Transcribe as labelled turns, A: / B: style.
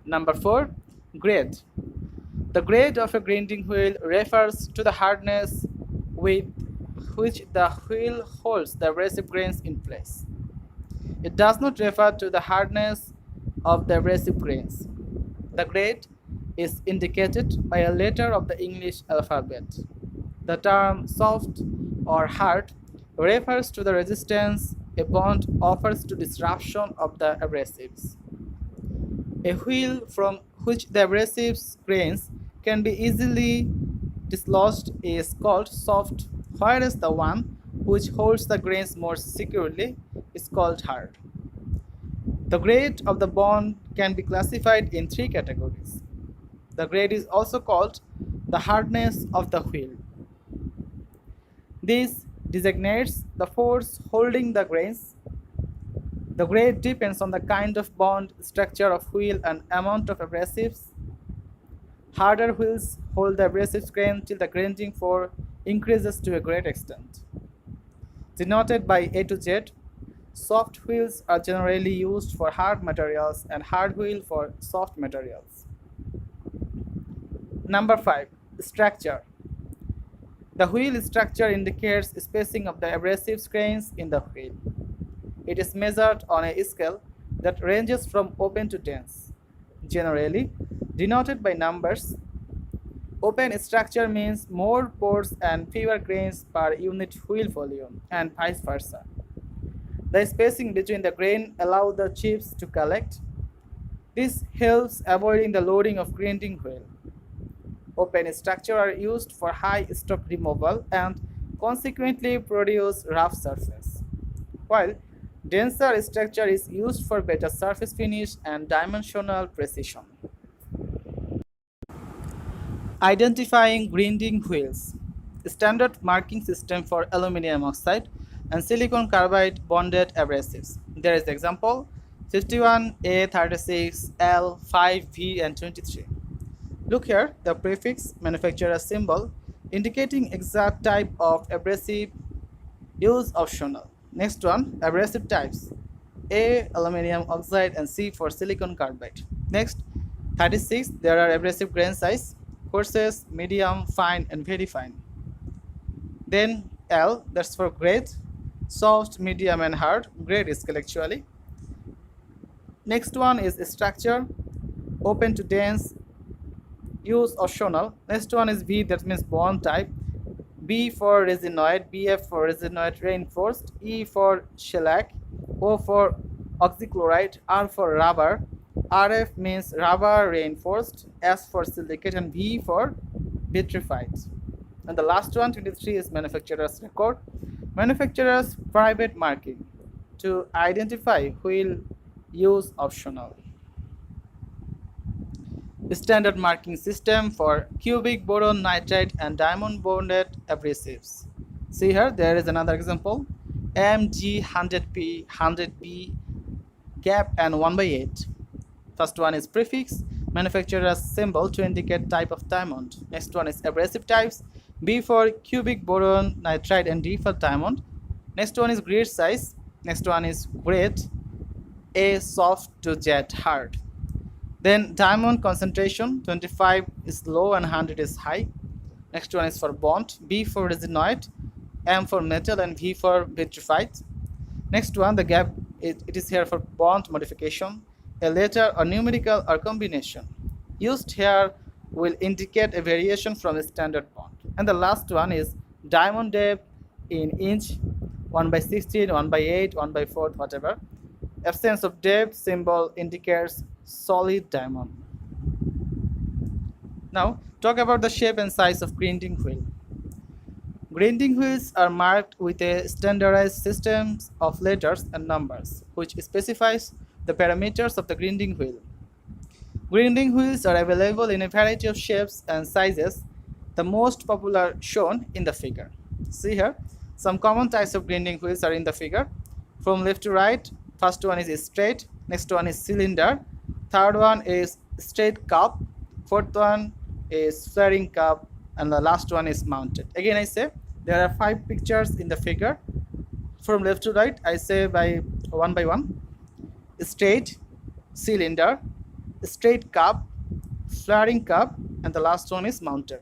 A: Number 4. Grade. The grade of a grinding wheel refers to the hardness with which the wheel holds the abrasive grains in place. It does not refer to the hardness of the abrasive grains. The grade is indicated by a letter of the English alphabet. The term soft or hard refers to the resistance a bond offers to disruption of the abrasives. A wheel from which the abrasive grains can be easily dislodged is called soft, whereas the one which holds the grains more securely is called hard. The grade of the bond can be classified in three categories. The grade is also called the hardness of the wheel. This designates the force holding the grains. The grade depends on the kind of bond, structure of wheel, and amount of abrasives. Harder wheels hold the abrasive grain till the grinding force increases to a great extent. Denoted by A to Z, soft wheels are generally used for hard materials and hard wheel for soft materials. Number 5. Structure. The wheel structure indicates spacing of the abrasive grains in the wheel. It is measured on a scale that ranges from open to dense, generally denoted by numbers. Open structure means more pores and fewer grains per unit wheel volume, and vice versa. The spacing between the grain allows the chips to collect. This helps avoiding the loading of grinding wheel. Open structure are used for high stock removal and consequently produce rough surface, while denser structure is used for better surface finish and dimensional precision. Identifying grinding wheels. Standard marking system for aluminum oxide and silicon carbide bonded abrasives. There is example 51A, 36L, 5V, and 23. Look here, the prefix manufacturer symbol indicating exact type of abrasive use optional. Next one, abrasive types. A, aluminum oxide, and C for silicon carbide. Next, 36, there are abrasive grain size, coarse, medium, fine, and very fine. Then L, that's for grade, soft, medium, and hard, grade scale actually. Next one is structure, open to dense, use optional. Next one is V, that means bond type. B for resinoid, BF for resinoid reinforced, E for shellac, O for oxychloride, R for rubber, RF means rubber reinforced, S for silicate, and V for vitrified. And the last one, 23, is manufacturer's record. Manufacturer's private marking to identify wheel use optional. Standard marking system for cubic boron nitride and diamond bonded abrasives. See here, there is another example, MG100P, 100B, gap, and 1/8. First one is prefix, manufacturer's symbol to indicate type of diamond. Next one is abrasive types, B for cubic boron nitride and D for diamond. Next one is grid size. Next one is grade, A soft to Z hard. Then diamond concentration, 25 is low and 100 is high. Next one is for bond, B for resinoid, M for metal, and V for vitrified. Next one, the gap, it is here for bond modification, a letter or numerical or combination. Used here will indicate a variation from the standard bond. And the last one is diamond depth in inch, 1/16, 1/8, 1/4, whatever. Absence of depth symbol indicates solid diamond. Now talk about the shape and size of grinding wheel. Grinding wheels are marked with a standardized system of letters and numbers, which specifies the parameters of the grinding wheel. Grinding wheels are available in a variety of shapes and sizes, the most popular shown in the figure. See here, some common types of grinding wheels are in the figure. From left to right, first one is straight, next one is cylinder, third one is straight cup, fourth one is flaring cup, and the last one is mounted. Again I say there are 5 pictures in the figure. From left to right I say by one: straight, cylinder, straight cup, flaring cup, and the last one is mounted.